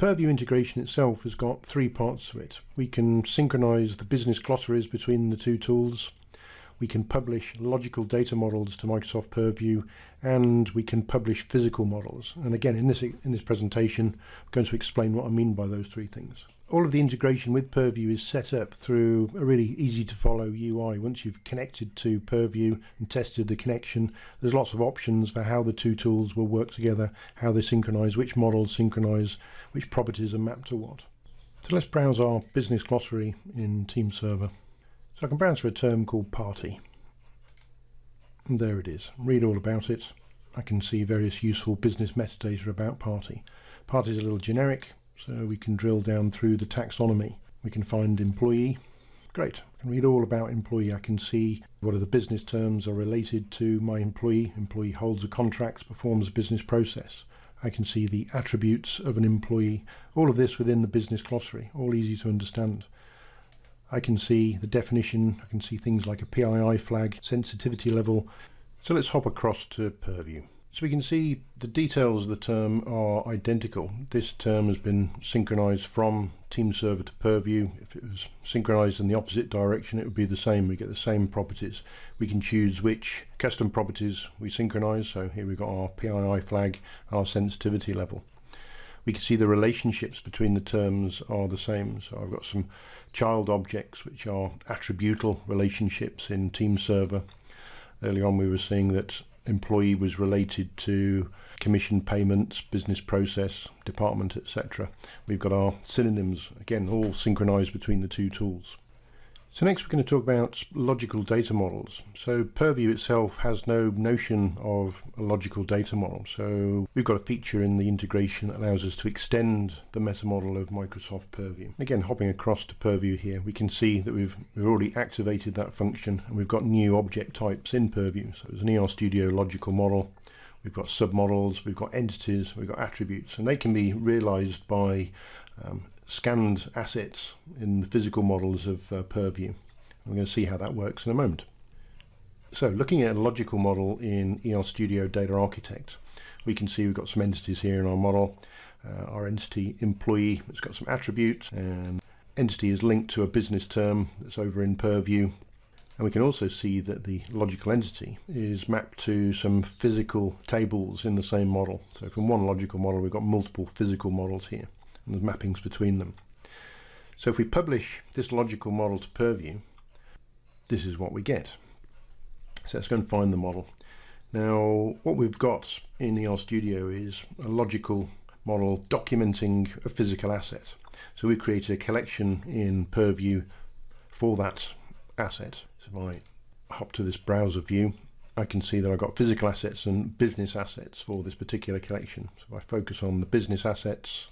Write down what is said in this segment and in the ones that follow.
Purview integration itself has got three parts to it. We can synchronize the business glossaries between the two tools. We can publish logical data models to Microsoft Purview, and we can publish physical models. And again, in this presentation, I'm going to explain what I mean by those three things. All of the integration with Purview is set up through a really easy to follow UI. Once you've connected to Purview and tested the connection, there's lots of options for how the two tools will work together, how they synchronize, which models synchronize, which properties are mapped to what. So let's browse our business glossary in Team Server. So I can browse for a term called party. And there it is. Read all about it. I can see various useful business metadata about party. Party is a little generic, so we can drill down through the taxonomy. We can find employee. Great. I can read all about employee. I can see what are the business terms are related to my employee. Employee holds a contract, performs a business process. I can see the attributes of an employee. All of this within the business glossary, all easy to understand. I can see the definition. I can see things like a PII flag, sensitivity level. So let's hop across to Purview. So we can see the details of the term are identical. This term has been synchronized from Team Server to Purview. If it was synchronized in the opposite direction, it would be the same. We get the same properties. We can choose which custom properties we synchronize. So here we've got our PII flag, our sensitivity level. We can see the relationships between the terms are the same. So I've got some child objects, which are attributal relationships in Team Server. Earlier on, we were seeing that employee was related to commission payments, business process, department, etc. We've got our synonyms, again, all synchronized between the two tools. So next we're going to talk about logical data models. So Purview itself has no notion of a logical data model. So we've got a feature in the integration that allows us to extend the meta model of Microsoft Purview. Again, hopping across to Purview here, we can see that we've already activated that function, and we've got new object types in Purview. So there's an ER Studio logical model. We've got submodels, we've got entities, we've got attributes, and they can be realized by scanned assets in the physical models of Purview. I'm going to see how that works in a moment. So looking at a logical model in ER Studio Data Architect, we can see we've got some entities here in our model. Our entity employee, it's got some attributes, and entity is linked to a business term that's over in Purview. And we can also see that the logical entity is mapped to some physical tables in the same model. So from one logical model, we've got multiple physical models here, and there's mappings between them. So if we publish this logical model to Purview, this is what we get. So let's go and find the model. Now, what we've got in ER Studio is a logical model documenting a physical asset. So we've created a collection in Purview for that asset. So if I hop to this browser view, I can see that I've got physical assets and business assets for this particular collection. So if I focus on the business assets,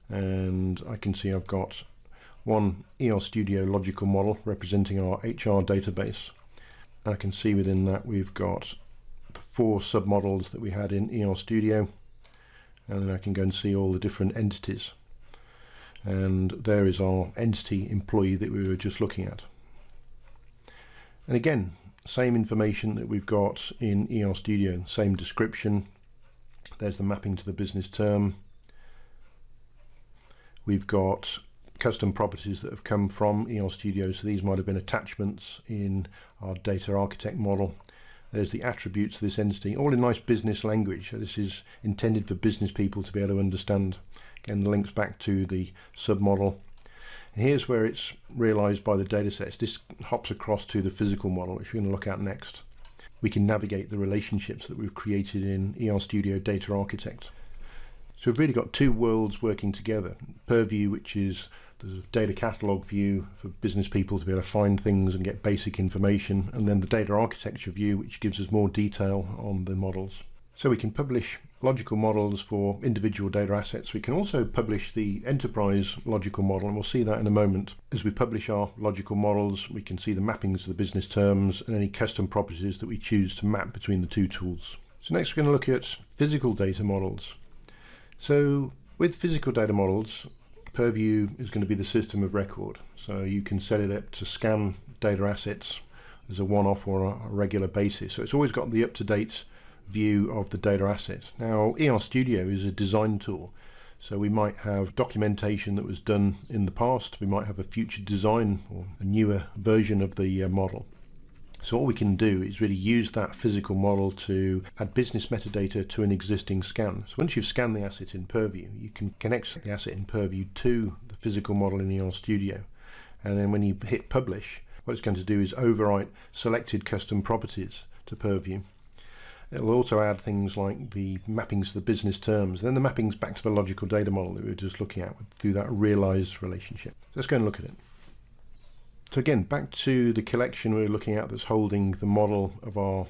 and I can see I've got one ER Studio logical model representing our HR database. And I can see within that we've got the 4 submodels that we had in ER Studio. And then I can go and see all the different entities. And there is our entity employee that we were just looking at. And again, same information that we've got in ER Studio, same description. There's the mapping to the business term. We've got custom properties that have come from ER Studio, so these might have been attachments in our data architect model. There's the attributes of this entity, all in nice business language. So this is intended for business people to be able to understand. Again, the links back to the submodel. And here's where it's realized by the data sets. This hops across to the physical model, which we're going to look at next. We can navigate the relationships that we've created in ER Studio Data Architect. So we've really got two worlds working together. Purview, which is the data catalog view for business people to be able to find things and get basic information, and then the data architecture view, which gives us more detail on the models. So we can publish logical models for individual data assets. We can also publish the enterprise logical model, and we'll see that in a moment. As we publish our logical models, we can see the mappings of the business terms and any custom properties that we choose to map between the two tools. So next we're going to look at physical data models. So with physical data models, Purview is going to be the system of record. So you can set it up to scan data assets as a one-off or a regular basis. So it's always got the up-to-date view of the data asset. Now, ER Studio is a design tool. So we might have documentation that was done in the past, we might have a future design or a newer version of the model. So what we can do is really use that physical model to add business metadata to an existing scan. So once you've scanned the asset in Purview, you can connect the asset in Purview to the physical model in ER Studio. And then when you hit publish, what it's going to do is overwrite selected custom properties to Purview. It'll also add things like the mappings to the business terms, then the mappings back to the logical data model that we were just looking at through that realized relationship. So let's go and look at it. So again, back to the collection we were looking at that's holding the model of our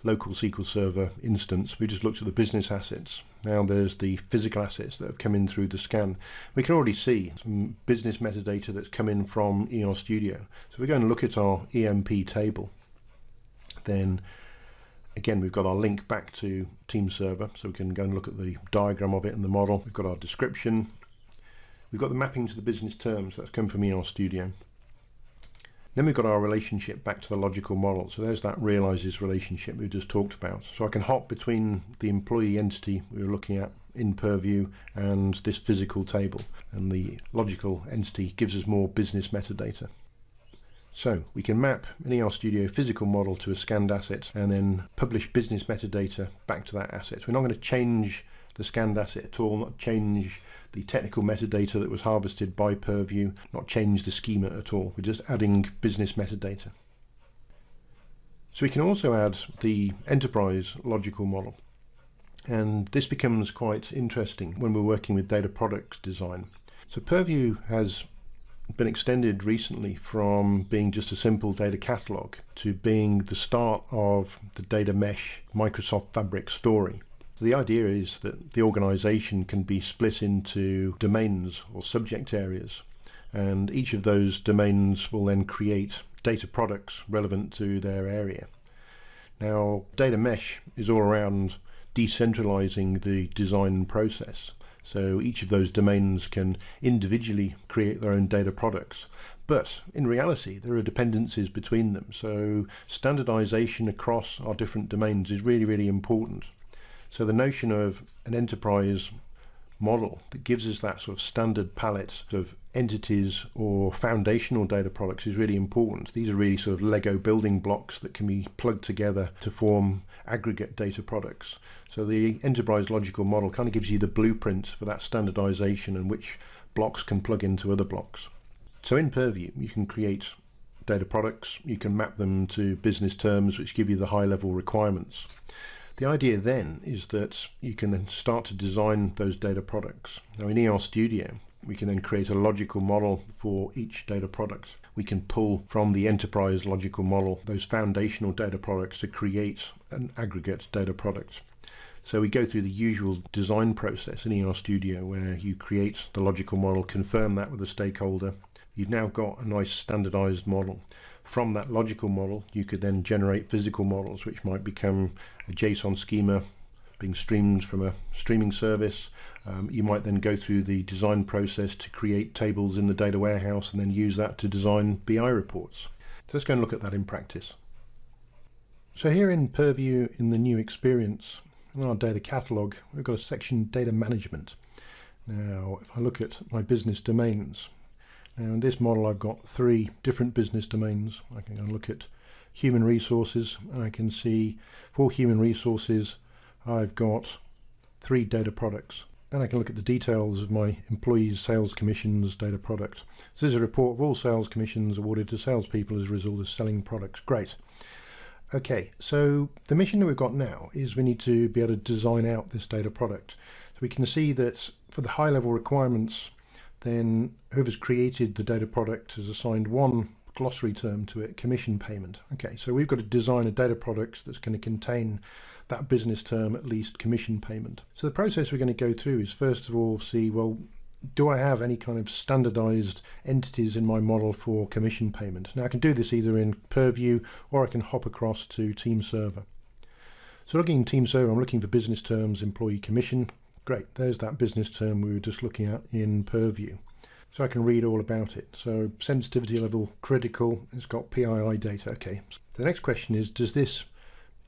local SQL Server instance. We just looked at the business assets. Now there's the physical assets that have come in through the scan. We can already see some business metadata that's come in from ER Studio. So we're going to look at our EMP table. Then again, we've got our link back to Team Server, so we can go and look at the diagram of it and the model. We've got our description. We've got the mapping to the business terms that's come from ER Studio. Then we've got our relationship back to the logical model. So there's that realizes relationship we just talked about. So I can hop between the employee entity we were looking at in Purview and this physical table. And the logical entity gives us more business metadata. So we can map an ER Studio physical model to a scanned asset and then publish business metadata back to that asset. We're not going to change the scanned asset at all, not change the technical metadata that was harvested by Purview, not change the schema at all. We're just adding business metadata. So we can also add the enterprise logical model. And this becomes quite interesting when we're working with data product design. So Purview has been extended recently from being just a simple data catalog to being the start of the data mesh Microsoft Fabric story. The idea is that the organization can be split into domains or subject areas, and each of those domains will then create data products relevant to their area. Now, data mesh is all around decentralizing the design process. So each of those domains can individually create their own data products. But in reality, there are dependencies between them. So standardization across our different domains is really, really important. So the notion of an enterprise model that gives us that sort of standard palette of entities or foundational data products is really important. These are really sort of Lego building blocks that can be plugged together to form aggregate data products. So the enterprise logical model kind of gives you the blueprint for that standardization and which blocks can plug into other blocks. So in Purview, you can create data products, you can map them to business terms which give you the high level requirements. The idea then is that you can then start to design those data products. Now in ER Studio, we can then create a logical model for each data product. We can pull from the enterprise logical model those foundational data products to create an aggregate data product. So we go through the usual design process in ER Studio where you create the logical model, confirm that with a stakeholder. You've now got a nice standardized model. From that logical model, you could then generate physical models, which might become a JSON schema being streamed from a streaming service. You might then go through the design process to create tables in the data warehouse and then use that to design BI reports. So let's go and look at that in practice. So here in Purview, in the new experience, in our data catalog, we've got a section data management. Now, if I look at my business domains, now in this model I've got 3 different business domains. I can go and look at human resources, and I can see for human resources I've got 3 data products. And I can look at the details of my employees' sales commissions data product. So this is a report of all sales commissions awarded to salespeople as a result of selling products. Great. Okay, so the mission that we've got now is we need to be able to design out this data product. So we can see that for the high level requirements, then whoever's created the data product has assigned one glossary term to it, commission payment. Okay, so we've got to design a data product that's going to contain that business term, at least commission payment. So the process we're going to go through is first of all see, well, do I have any kind of standardized entities in my model for commission payment? Now I can do this either in Purview or I can hop across to Team Server. So looking in Team Server, I'm looking for business terms, employee commission. Great, there's that business term we were just looking at in Purview. So I can read all about it. So sensitivity level critical, it's got PII data. Okay, so the next question is, does this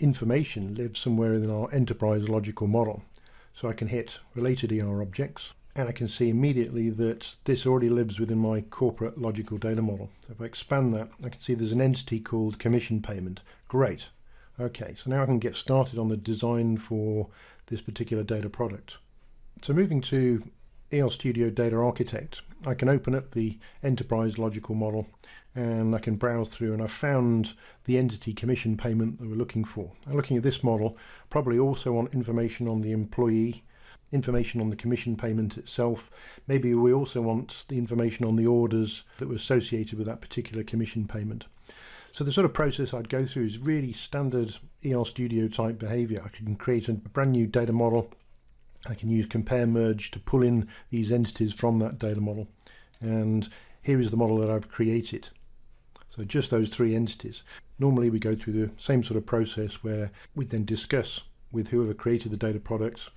information live somewhere in our enterprise logical model? So I can hit related ER objects, And I can see immediately that this already lives within my corporate logical data model. If I expand that, I can see there's an entity called commission payment. Great. Okay, so now I can get started on the design for this particular data product. So moving to EL Studio Data Architect, I can open up the enterprise logical model and I can browse through, and I've found the entity commission payment that we're looking for. And looking at this model, probably also want information on the employee, information on the commission payment itself. Maybe we also want the information on the orders that were associated with that particular commission payment. So the sort of process I'd go through is really standard EL Studio type behavior. I can create a brand new data model. I can use compare merge to pull in these entities from that data model. And here is the model that I've created. So just those three entities. Normally we go through the same sort of process where we then discuss with whoever created the data product.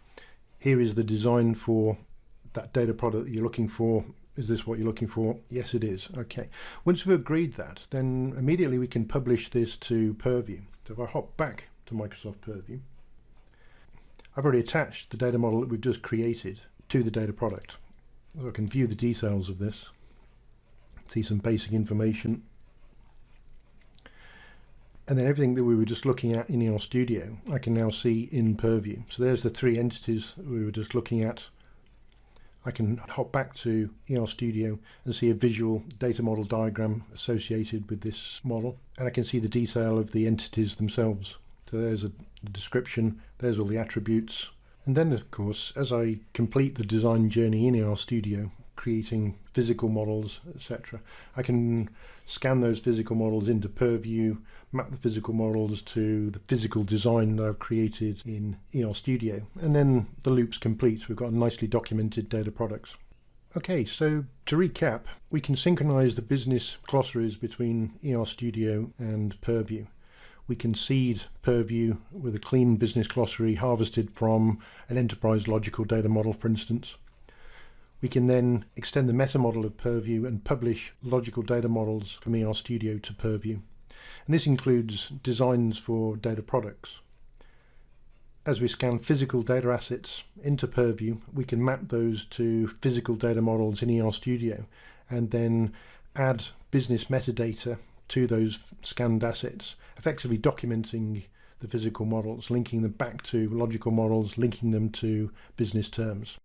Here is the design for that data product that you're looking for. Is this what you're looking for? Yes, it is. Okay. Once we've agreed that, then immediately we can publish this to Purview. So if I hop back to Microsoft Purview, I've already attached the data model that we've just created to the data product. So I can view the details of this, see some basic information. And then everything that we were just looking at in EL Studio, I can now see in Purview. So there's the three entities that we were just looking at. I can hop back to EL Studio and see a visual data model diagram associated with this model. And I can see the detail of the entities themselves. So there's the description, there's all the attributes. And then of course, as I complete the design journey in EL Studio, creating physical models, etc., I can scan those physical models into Purview, map the physical models to the physical design that I've created in EL Studio, and then the loop's complete. We've got nicely documented data products. Okay, so to recap, we can synchronize the business glossaries between EL Studio and Purview. We can seed Purview with a clean business glossary harvested from an enterprise logical data model, for instance. We can then extend the meta model of Purview and publish logical data models from EL Studio to Purview. And this includes designs for data products. As we scan physical data assets into Purview, we can map those to physical data models in EL Studio and then add business metadata to those scanned assets, effectively documenting the physical models, linking them back to logical models, linking them to business terms.